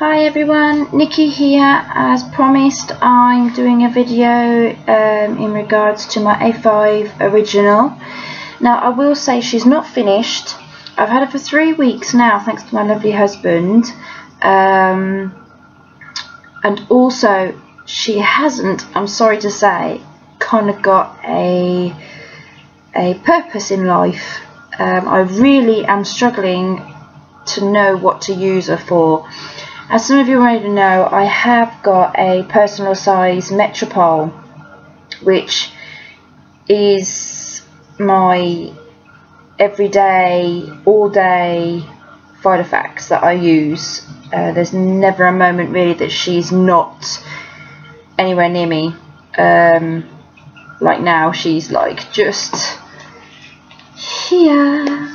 Hi everyone, Nikki here. As promised, I'm doing a video in regards to my A5 original. Now I will say she's not finished. I've had her for 3 weeks now, thanks to my lovely husband, and also she hasn't, I'm sorry to say, kind of got a purpose in life. I really am struggling to know what to use her for. As some of you already know, I have got a personal size metropol, which is my everyday, all day Filofax that I use. There's never a moment really that she's not anywhere near me. Like now, she's like just here.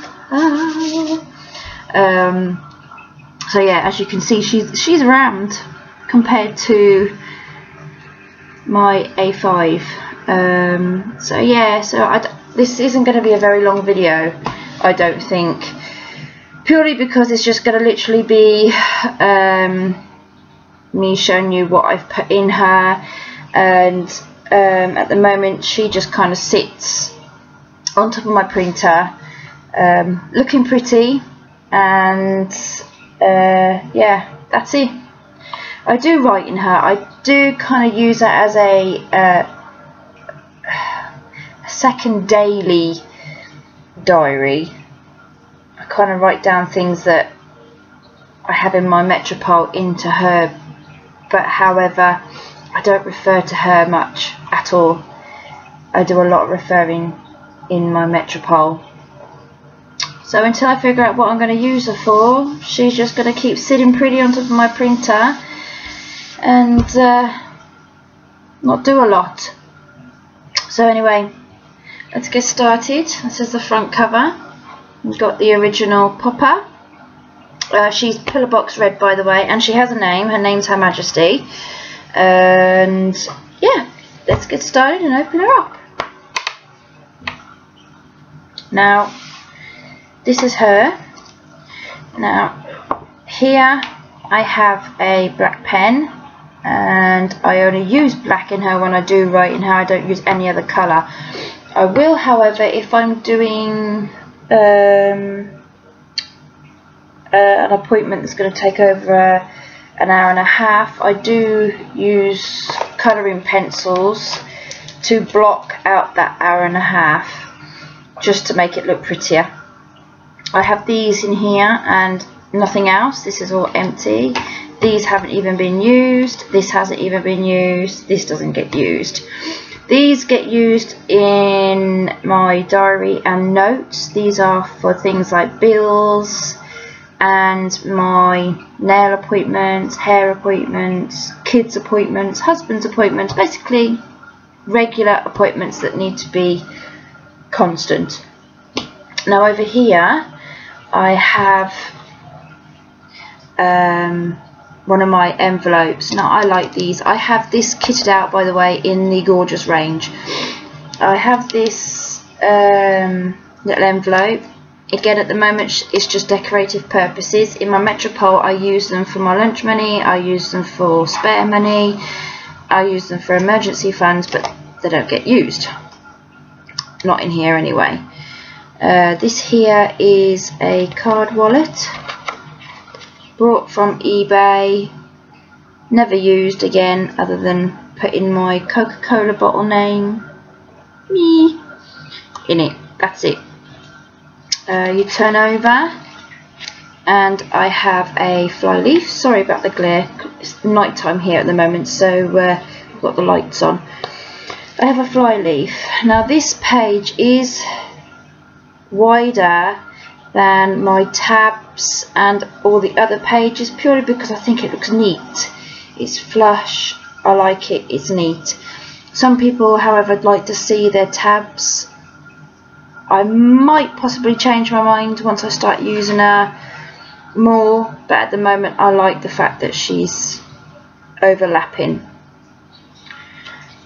So yeah, as you can see, she's rammed compared to my A5. So yeah, this isn't going to be a very long video, I don't think, purely because it's just going to literally be me showing you what I've put in her, and at the moment she just kind of sits on top of my printer, looking pretty, and yeah, that's it. I do write in her. I do kind of use her as a second daily diary. I kind of write down things that I have in my metropol into her, but however, I don't refer to her much at all. I do a lot of referring in my metropol. So until I figure out what I'm going to use her for, she's just going to keep sitting pretty on top of my printer and not do a lot. So anyway, let's get started. This is the front cover. We've got the original popper. She's pillar box red, by the way, and she has a name. Her name's Her Majesty. And yeah, let's get started and open her up. Now, this is her. Now here I have a black pen, and I only use black in her when I do write in her. I don't use any other colour. I will, however, if I'm doing an appointment that's going to take over an hour and a half, I do use colouring pencils to block out that hour and a half, just to make it look prettier. I have these in here and nothing else. This is all empty. These haven't even been used. This hasn't even been used. This doesn't get used. These get used in my diary and notes. These are for things like bills and my nail appointments, hair appointments, kids appointments, husband's appointments, basically regular appointments that need to be constant. Now over here I have one of my envelopes. Now I like these. I have this kitted out, by the way, in the Gorgeous range. I have this little envelope. Again, at the moment it's just decorative purposes. In my metropol I use them for my lunch money, I use them for spare money, I use them for emergency funds, but they don't get used. Not in here anyway. This here is a card wallet, brought from eBay, never used again other than put in my Coca-Cola bottle name, me, in it. That's it. You turn over and I have a fly leaf. Sorry about the glare, it's night time here at the moment, so I've got the lights on. I have a fly leaf. Now this page is wider than my tabs and all the other pages, purely because I think it looks neat. It's flush, I like it, it's neat. Some people, however, would like to see their tabs. I might possibly change my mind once I start using her more, but at the moment I like the fact that she's overlapping.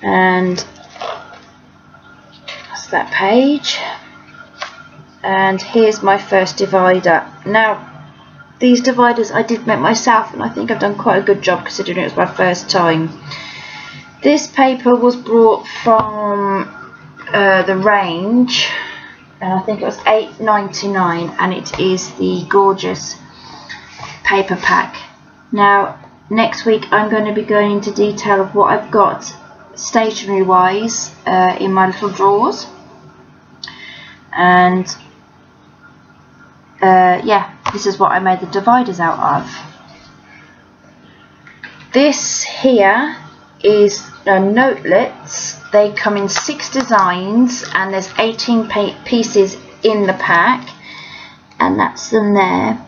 And that's that page. And here's my first divider. Now these dividers I did make myself, and I think I've done quite a good job considering it was my first time. This paper was brought from the range, and I think it was $8.99, and it is the gorgeous paper pack. Now next week I'm going to be going into detail of what I've got stationery wise in my little drawers, and yeah, this is what I made the dividers out of. This here is notelets. They come in 6 designs, and there's 18 pieces in the pack, and that's them there.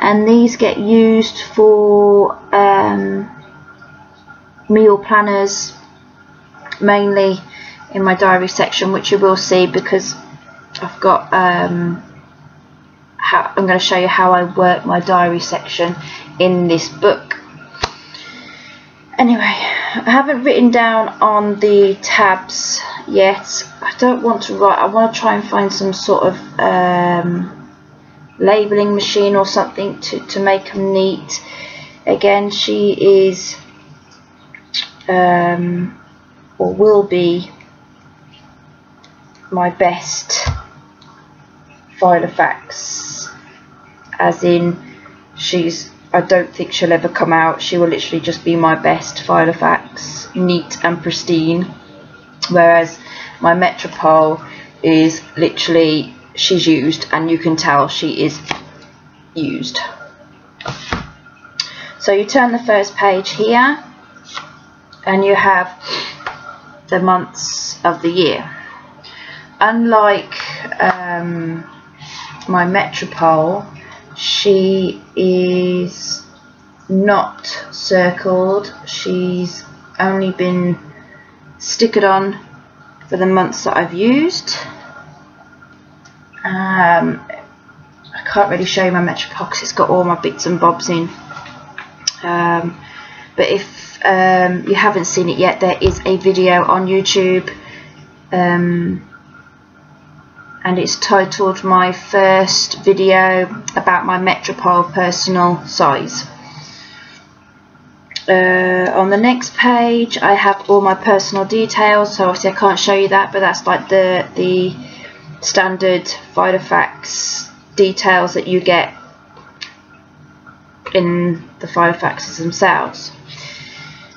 And these get used for meal planners, mainly in my diary section, which you will see because I've got I'm going to show you how I work my diary section in this book. Anyway, I haven't written down on the tabs yet. I don't want to write. I want to try and find some sort of labelling machine or something to make them neat. Again, she is or will be my best Filofax, as in I don't think she'll ever come out. She will literally just be my best Filofax, neat and pristine, whereas my metropol is literally, she's used, and you can tell she is used. So you turn the first page here, and you have the months of the year. Unlike my metropol, she is not circled. She's only been stickered on for the months that I've used. I can't really show you my metropol because it's got all my bits and bobs in. But if you haven't seen it yet, there is a video on YouTube, and it's titled My First Video About My Metropol Personal Size. On the next page I have all my personal details, so obviously I can't show you that, but that's like the standard Filofax details that you get in the Filofaxes themselves.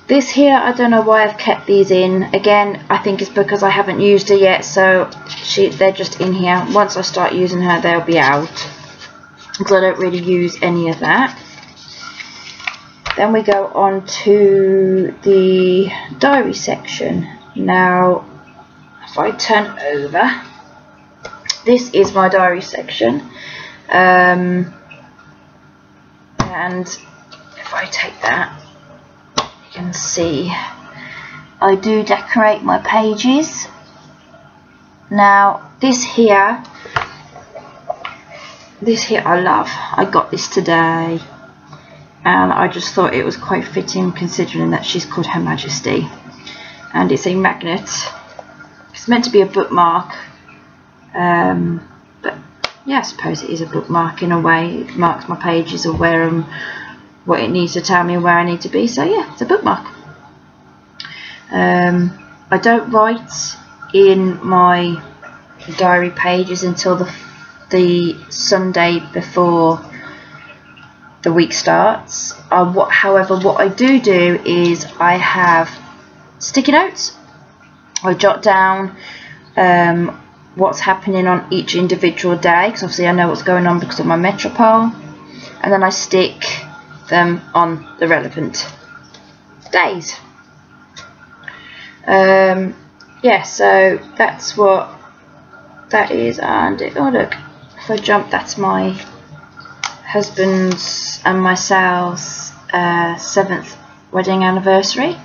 This here, I don't know why I've kept these in. Again, I think it's because I haven't used her yet, so they're just in here. Once I start using her, they'll be out, because I don't really use any of that. Then we go on to the diary section. Now, if I turn over, this is my diary section, and if I take that, you can see I do decorate my pages. Now this here I love. I got this today, and I just thought it was quite fitting considering that she's called Her Majesty, and it's a magnet. It's meant to be a bookmark, but yeah, I suppose it is a bookmark in a way. It marks my pages or where what it needs to tell me where I need to be, so yeah, it's a bookmark. I don't write in my diary pages until the Sunday before the week starts. However, what I do is I have sticky notes. I jot down what's happening on each individual day, because obviously I know what's going on because of my metropol, and then I stick them on the relevant days. Yeah, so that's what that is. And oh look, if I jump, that's my husband's and myself's 7th wedding anniversary.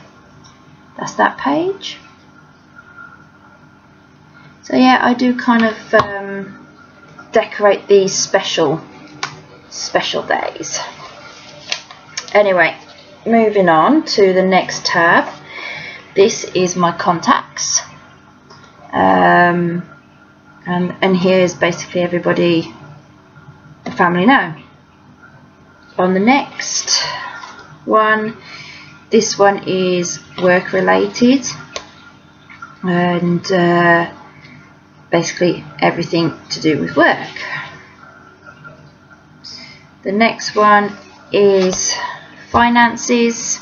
That's that page. So yeah, I do kind of decorate these special days. Anyway, moving on to the next tab. This is my contacts, and here's basically everybody the family know. on the next one. This one is work related, and basically everything to do with work. The next one is finances,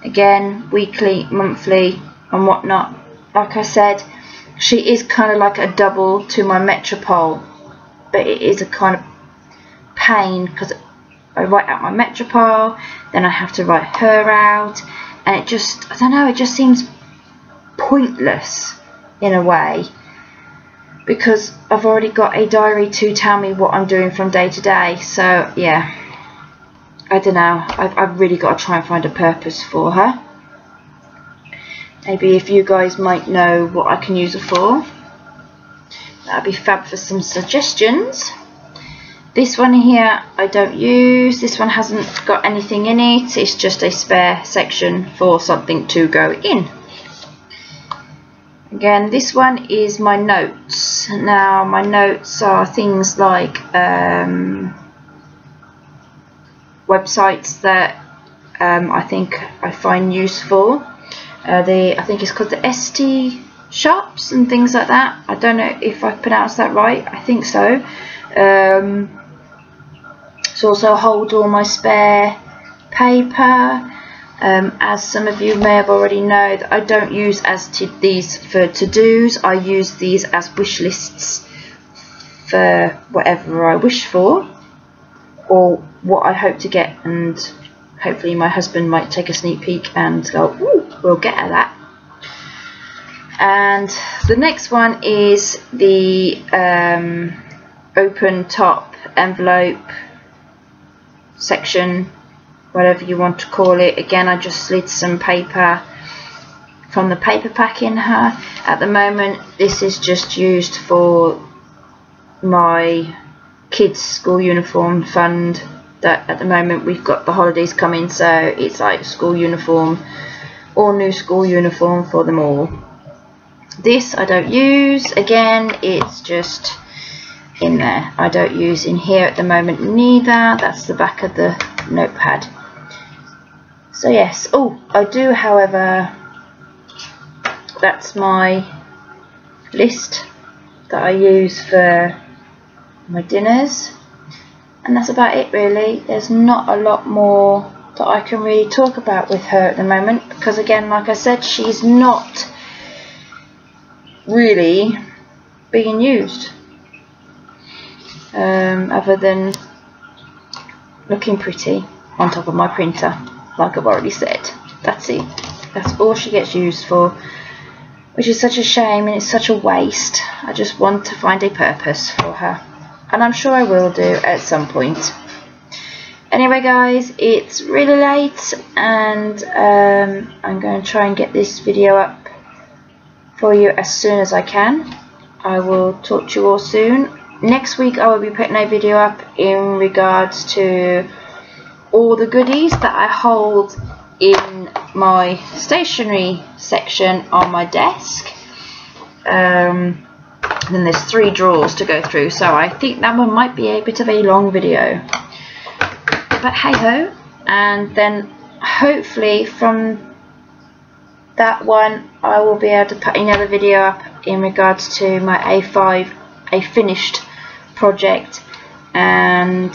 again weekly, monthly and whatnot. Like I said, she is kind of like a double to my metropol, but it is a kind of pain because I write out my metropol, then I have to write her out, and it just, I don't know, it just seems pointless in a way, because I've already got a diary to tell me what I'm doing from day to day. So yeah, I don't know, I've really got to try and find a purpose for her. Maybe if you guys might know what I can use her for, that'd be fab for some suggestions. This one here I don't use. This one hasn't got anything in it. It's just a spare section for something to go in. Again, this one is my notes. Now my notes are things like websites that I think I find useful. I think it's called the ST shops and things like that. I don't know if I pronounced that right. I think so. It's also hold all my spare paper. As some of you may have already know, that I don't use these for to-dos. I use these as wish lists for whatever I wish for, or what I hope to get, and hopefully my husband might take a sneak peek and go, ooh, we'll get at that. And the next one is the open top envelope section, whatever you want to call it. Again, I just slid some paper from the paper pack in her. At the moment, this is just used for my kids' school uniform fund. That at the moment we've got the holidays coming, so it's like school uniform, all new school uniform for them all. This I don't use. Again, it's just in there. I don't use in here at the moment neither. That's the back of the notepad. So yes, oh, I do, however, that's my list that I use for my dinners, and that's about it really. There's not a lot more that I can really talk about with her at the moment, because again, like I said, she's not really being used, other than looking pretty on top of my printer, like I've already said. That's it. That's all she gets used for, which is such a shame and it's such a waste. I just want to find a purpose for her, and I'm sure I will do at some point. Anyway guys, it's really late, and I'm going to try and get this video up for you as soon as I can. I will talk to you all soon. Next week I will be putting a video up in regards to all the goodies that I hold in my stationery section on my desk. Then there's 3 drawers to go through, so I think that one might be a bit of a long video, but hey ho. And then hopefully from that one I will be able to put another video up in regards to my A5, a finished project, and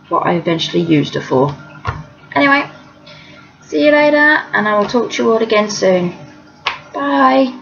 what I eventually used her for. Anyway, see you later, and I will talk to you all again soon. Bye.